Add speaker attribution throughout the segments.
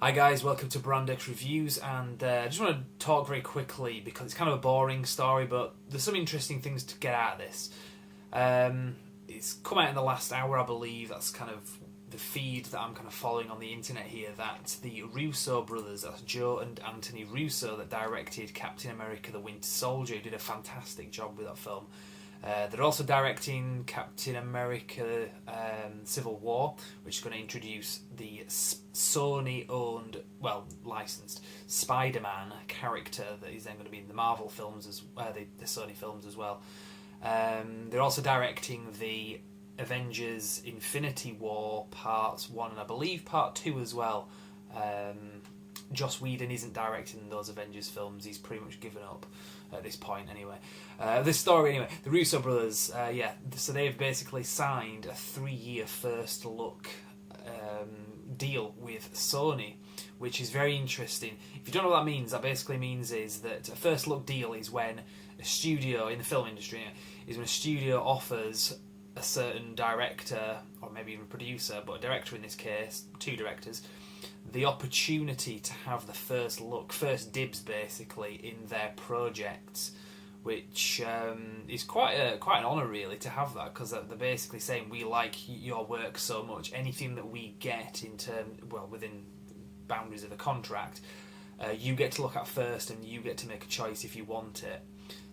Speaker 1: Hi guys, welcome to Brandex Reviews, and I just want to talk very quickly because it's kind of a boring story, but there's some interesting things to get out of this. It's come out in the last hour, I believe. That's kind of the feed that I'm kind of following on the internet here, that the Russo brothers, that's Joe and Anthony Russo, that directed Captain America the Winter Soldier, who did a fantastic job with that film. They're also directing Captain America Civil War, which is going to introduce the Sony-owned, licensed Spider-Man character that is then going to be in the Marvel films, the Sony films as well. They're also directing the Avengers Infinity War Parts 1 and I believe Part 2 as well. Joss Whedon isn't directing those Avengers films. He's pretty much given up at this point anyway. This story anyway, the Russo brothers, so they've basically signed a 3-year first look deal with Sony, which is very interesting. If you don't know what that means, that basically means is that a first look deal is when a studio, in the film industry, is when a studio offers a certain director, or maybe even a producer, but a director in this case, 2 directors, the opportunity to have the first look, first dibs basically, in their projects, which is quite an honour really to have that, because they're basically saying, we like your work so much, anything that we get within boundaries of the contract, you get to look at first and you get to make a choice if you want it.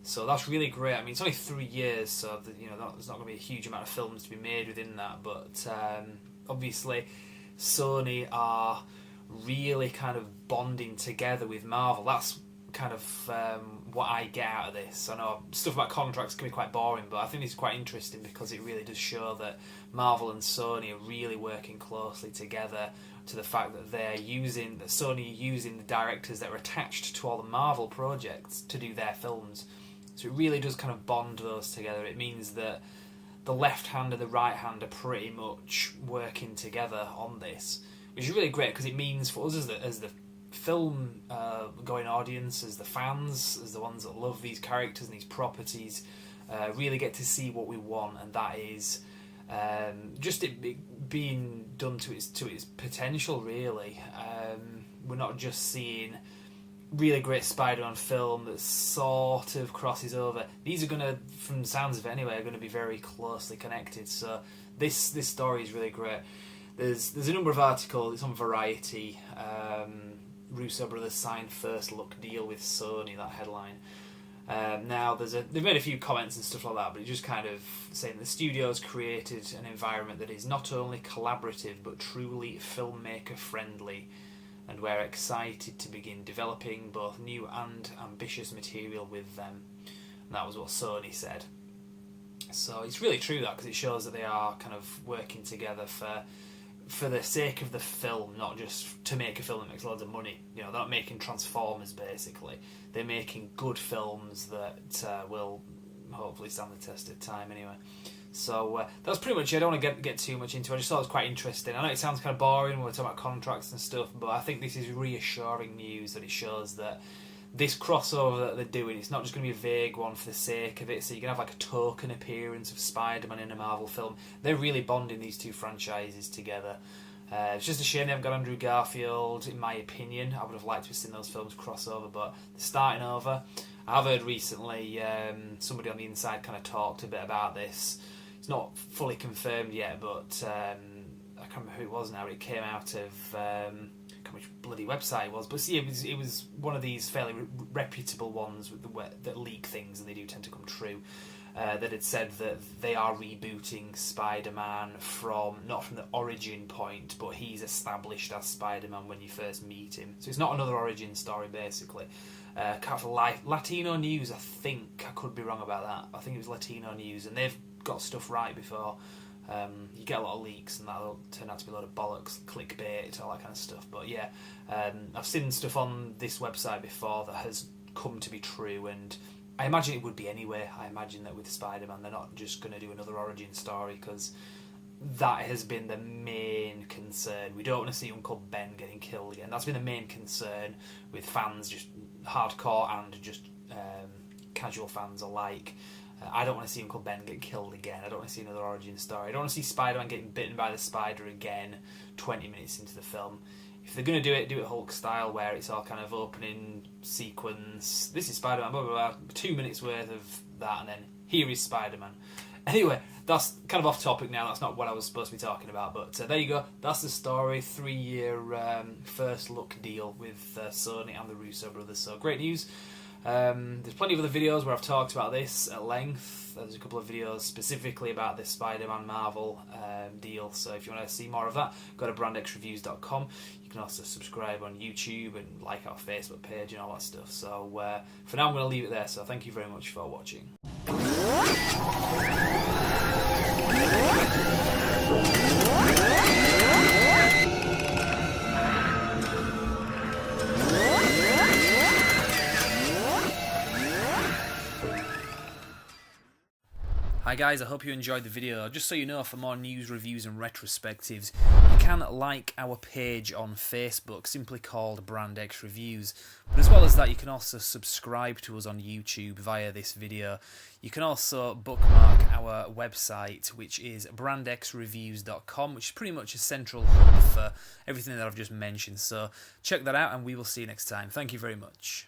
Speaker 1: So that's really great. I mean, it's only 3 years, so there's not going to be a huge amount of films to be made within that, but obviously Sony are really kind of bonding together with Marvel. That's kind of what I get out of this. I know stuff about contracts can be quite boring, but I think it's quite interesting because it really does show that Marvel and Sony are really working closely together, to the fact that Sony are using the directors that are attached to all the Marvel projects to do their films. So it really does kind of bond those together. It means that the left hand and the right hand are pretty much working together on this, which is really great because it means for us as the film going audience, as the fans, as the ones that love these characters and these properties, really get to see what we want, and that is just it being done to its potential. Really, we're not just seeing really great Spider-Man film that sort of crosses over. These are going to, from the sounds of it anyway, are going to be very closely connected. So this story is really great. There's a number of articles. It's on Variety. Russo brothers signed first look deal with Sony. That headline. Now they've made a few comments and stuff like that, but it's just kind of saying the studio's created an environment that is not only collaborative but truly filmmaker friendly, and we're excited to begin developing both new and ambitious material with them. And that was what Sony said. So it's really true, that, because it shows that they are kind of working together for the sake of the film, not just to make a film that makes loads of money. They're not making Transformers, basically. They're making good films that will hopefully stand the test of time anyway. So that's pretty much it. I don't want to get too much into it. I just thought it was quite interesting. I know it sounds kind of boring when we're talking about contracts and stuff, but I think this is reassuring news, that it shows that this crossover that they're doing, it's not just going to be a vague one for the sake of it, so you can have like a token appearance of Spider-Man in a Marvel film. They're really bonding these two franchises together. It's just a shame they haven't got Andrew Garfield, in my opinion. I would have liked to have seen those films cross over, but they're starting over. I've heard recently somebody on the inside kind of talked a bit about this. It's not fully confirmed yet, but I can't remember who it was now. It came out of I can't remember which bloody website it was, but see, it was one of these fairly reputable ones that leak things, and they do tend to come true. That had said that they are rebooting Spider-Man not from the origin point, but he's established as Spider-Man when you first meet him. So it's not another origin story, basically. Latino News, I think. I could be wrong about that. I think it was Latino News, and they've got stuff right before. You get a lot of leaks, and that'll turn out to be a lot of bollocks, clickbait, all that kind of stuff. But yeah, I've seen stuff on this website before that has come to be true, and I imagine it would be anyway. I imagine that with Spider-Man, they're not just going to do another origin story, because that has been the main concern. We don't want to see Uncle Ben getting killed again. That's been the main concern with fans, just hardcore and just casual fans alike. I don't want to see Uncle Ben get killed again. I don't want to see another origin story. I don't want to see Spider-Man getting bitten by the spider again 20 minutes into the film. if they're going to do it Hulk style, where it's all kind of opening sequence. This is Spider-Man, blah, blah, blah. 2 minutes worth of that, and then here is Spider-Man. Anyway, that's kind of off topic now. That's not what I was supposed to be talking about. But there you go. That's the story. 3-year first look deal with Sony and the Russo brothers. So great news. There's plenty of other videos where I've talked about this at length. There's a couple of videos specifically about this Spider-Man Marvel deal. So if you want to see more of that, go to brandxreviews.com. You can also subscribe on YouTube and like our Facebook page and all that stuff. So for now, I'm going to leave it there. So thank you very much for watching. Hi guys, I hope you enjoyed the video. Just so you know, for more news, reviews and retrospectives, you can like our page on Facebook, simply called Brand X Reviews. But as well as that, you can also subscribe to us on YouTube via this video. You can also bookmark our website, which is brandxreviews.com, which is pretty much a central hub for everything that I've just mentioned. So check that out and we will see you next time. Thank you very much.